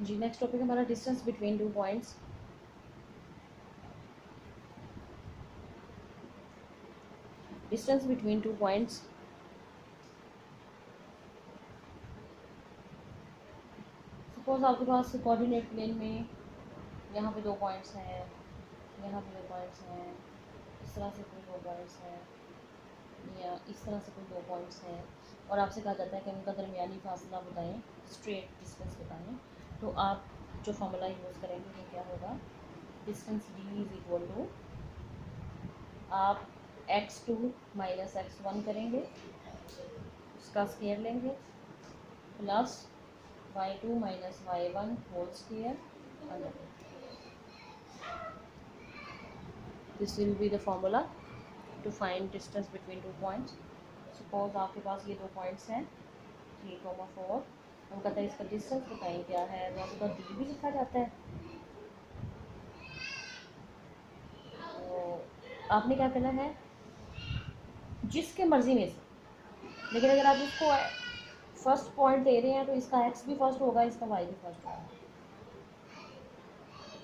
जी next topic हमारा distance between two points. Distance between two points, suppose आपके पास coordinate plane में यहाँ पे 2 पॉइंट्स हैं, यहाँ पे 2 पॉइंट्स हैं, इस तरह से कोई 2 पॉइंट्स हैं, या इस तरह से कोई 2 पॉइंट्स हैं, और आपसे कहा जाता है कि उनका दरमियानी फासला बताएं, स्ट्रेट डिस्टेंस बताएं। तो आप जो फार्मूला यूज़ करेंगे वो क्या होगा, distance D is equal to, आप x2 माइनस x1 करेंगे, उसका स्केयर लेंगे, plus y2 minus y1 whole square under. This will be the formula to find distance between two points. Suppose आपके पास ये 2 पॉइंट्स हैं 3,4, हम कहते हैं इसका डिस्टेंस बताएं क्या है, वहाँ पर डी भी लिखा जाता है। तो आपने क्या करना है, जिसके मर्ज़ी में से, लेकिन अगर आप इसको फर्स्ट पॉइंट ले रहे हैं तो इसका x भी फर्स्ट होगा, इसका y भी फर्स्ट होगा।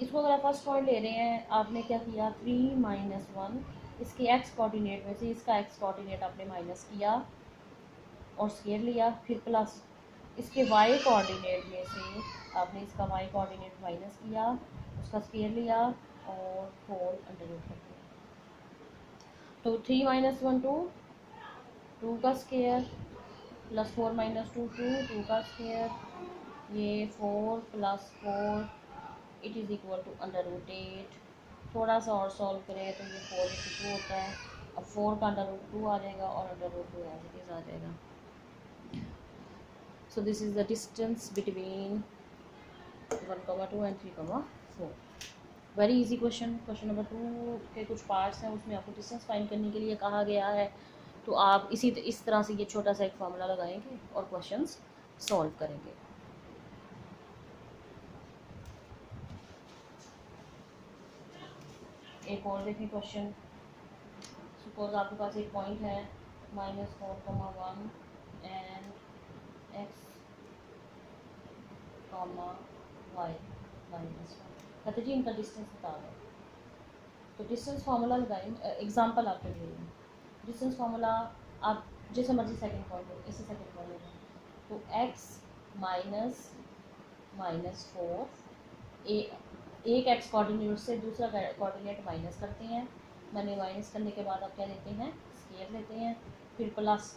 इसको अगर आप फर्स्ट पॉइंट ले रहे हैं, आपने क्या किया 3 माइनस 1, इसके x कोऑर्डिनेट में से इसका x कोऑर्डिनेट आपने माइनस किया और स्केयर लिया, फिर प्लस इसके y कोऑर्डिनेट में से आपने इसका y कोऑर्डिनेट माइनस किया, उसका स्केयर लिया और होल अंडर रूट कर दिया। तो 3 माइनस 1 2 का स्केयर, प्लस 4 माइनस 2 2 का स्केयर, ये 4 plus 4 it is equal to under root 8। थोड़ा सा और सॉल्व करें तो ये 4 इंटू 2 होता है, अब 4 का अंडर रूट 2 आ जाएगा और under root 2 as it is आ जाएगा। So this is the distance between 1,2 and 3,4। Very easy question. Question number 2 के कुछ पार्ट्स हैं, उसमें आपको डिस्टेंस फाइंड करने के लिए कहा गया है। तो आप इस तरह से ये छोटा सा एक फार्मूला लगाएंगे और क्वेश्चंस सॉल्व करेंगे। एक और देखें क्वेश्चन। सपोज आपके पास एक पॉइंट है -4,1 एंड x, y -1, कहते जी इनका डिस्टेंस बता दो। तो डिस्टेंस फार्मूला लगाएं, एग्जांपल आपके लिए डिस्टेंस फार्मूला आप जैसे मर्जी सेकंड पॉइंट हो, इसे सेकंड पॉइंट हो, तो x -4, एक x कोऑर्डिनेट से दूसरा कोऑर्डिनेट माइनस करते हैं, मैंने माइनस करने के बाद आप क्या लेते हैं, स्केयर लेते हैं, फिर प्लस,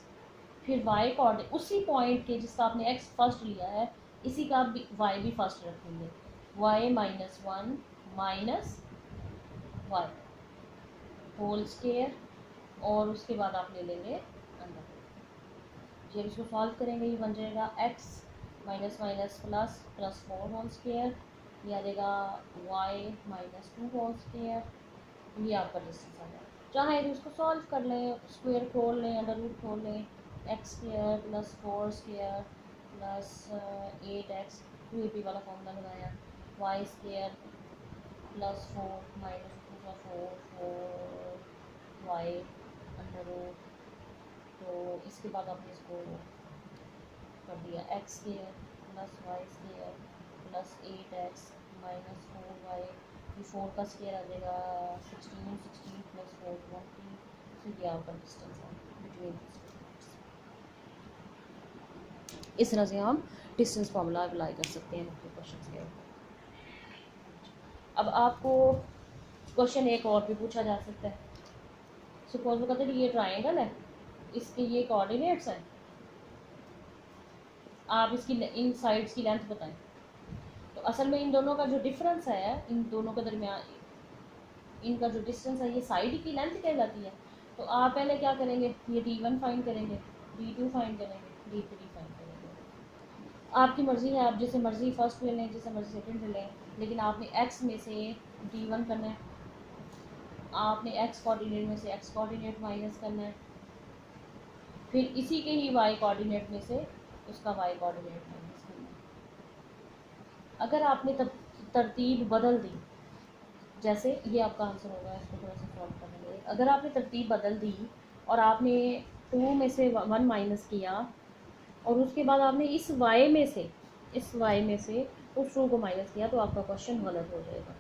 फिर y कोऑर्डिनेट उसी पॉइंट के जिसका आपने x फर्स्ट लिया है इसी का y भी फर्स्ट रखेंगे, y -1 minus y whole square, और उसके बाद आप ले लेंगे अंडर। जब इसको सॉल्व करेंगे ये बन जाएगा x minus minus plus plus 4 whole square, ये आ जाएगा y -2 होल स्केयर, ये आपका डिस्टेंस आ जाएगा। चाहे तो इसको सॉल्व कर लें, स्क्वायर खोल लें, अंडर रूट खोल लें, x square plus 4 square plus 8x, 2AP वाला फॉर्मूला लगाया, y स्क्वायर प्लस 4 माइनस 2 का 4 y अंडर रूट। तो इसके बाद आपने इसको कर दिया x square plus y square plus 8x minus 4y, ये 4 का स्क्वायर आ जाएगा 16 प्लस 4 20। तो ये आपका डिस्टेंस है बिटवीन। इस तरह से हम डिस्टेंस फार्मूला अप्लाई कर सकते हैं मुख्य क्वेश्चन के ऊपर। अब आपको क्वेश्चन एक और भी पूछा जा सकता है। सपोज वो कहते हैं ये ट्राइंगल है, इसके ये कोऑर्डिनेट्स हैं, आप इसकी इन साइड्स की लेंथ बताएं। तो असल में इन दोनों का जो डिफरेंस है, इन दोनों के दरमियान इनका जो डिस्टेंस है ये साइड की लेंथ कहलाती है। तो आप पहले क्या करेंगे, ये D1 फाइंड करेंगे, D2 फाइंड करेंगे, D3 फाइंड करेंगे। आपकी मर्ज़ी है, आप जैसे मर्ज़ी फर्स्ट ले लें, जैसे मर्ज़ी सेकंड ले लें, लेकिन आपने x में से D1 करना है, आपने x कोऑर्डिनेट में से x कोऑर्डिनेट माइनस करना है, फिर इसी के ही y कोऑर्डिनेट में से उसका y कोऑर्डिनेट माइनस करना है। अगर आपने तरतीब बदल दी, जैसे ये आपका आंसर होगा, इसको थोड़ा सा सॉल्व करने में, अगर आपने तरतीब बदल दी और आपने 2 में से 1 माइनस किया और उसके बाद आपने इस y में से इस y में से उस ट्रू को माइनस किया तो आपका क्वेश्चन गलत हो जाएगा।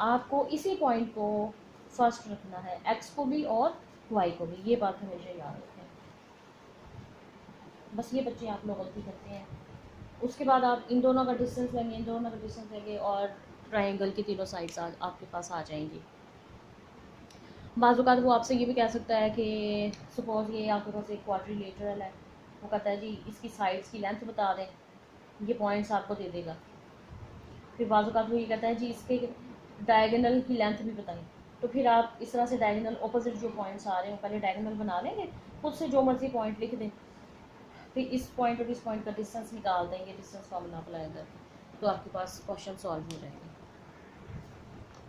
आपको इसी पॉइंट को फर्स्ट रखना है, x को भी और y को भी, ये बात हमेशा याद रखें। बस ये बच्चे आप लोग गलती करते हैं। उसके बाद आप इन दोनों का डिस्टेंस लेंगे, इन दोनों का डिस्टेंस लेंगे और ट्रायंगल की तीनों साइड्स आपके पास आ जाएंगी। बाज़ औक़ात वो आपसे ये भी कह सकता है कि सपोज़ ये आपके पास एक क्वाड्रिलेटरल है, वो कहता है जी इसकी साइड्स की लेंथ बता दें, ये पॉइंट्स आपको दे देगा। फिर बाज़ औक़ात वो ये कहता है जी इसके डायगोनल की लेंथ भी बताएं, तो फिर आप इस तरह से डायगोनल ऑपोजिट जो पॉइंट्स आ रहे हैं पहले डायगोनल बना लेंगे, खुद से जो मर्ज़ी पॉइंट लिख दें, फिर इस पॉइंट और इस पॉइंट का डिस्टेंस निकाल देंगे, डिस्टेंस फार्मूला अप्लाई कर, तो आपके पास क्वेश्चन सॉल्व हो जाएगा।